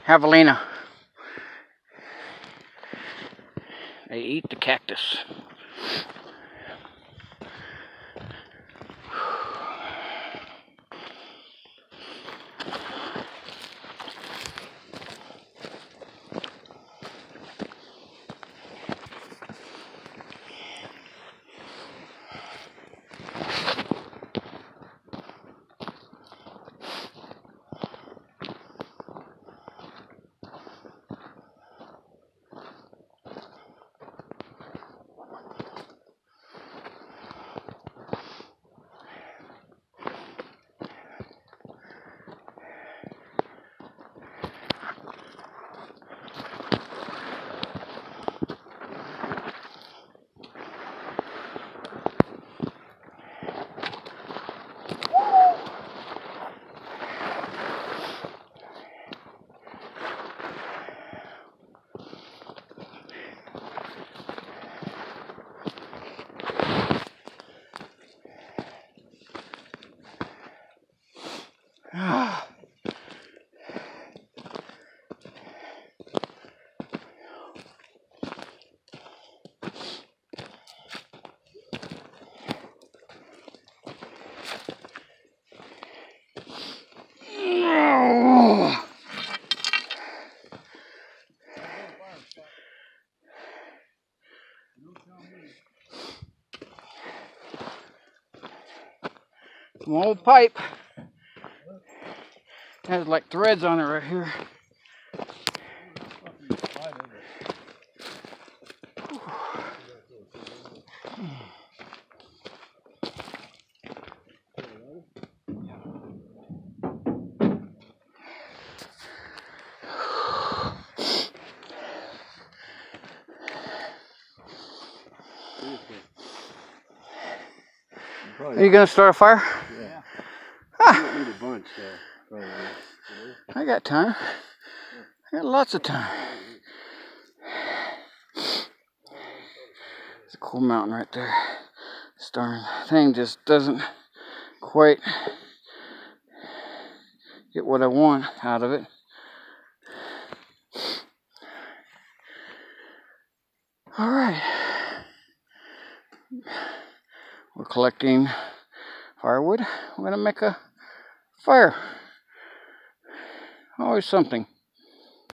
javelina. They eat the cactus. Some old pipe. Has like threads on it right here. Are you gonna start a fire? Yeah. Ah. You need a bunch, I got time. I got lots of time. It's a cool mountain right there. This darn thing just doesn't quite get what I want out of it. All right. We're collecting firewood. We're gonna make a fire. Always something.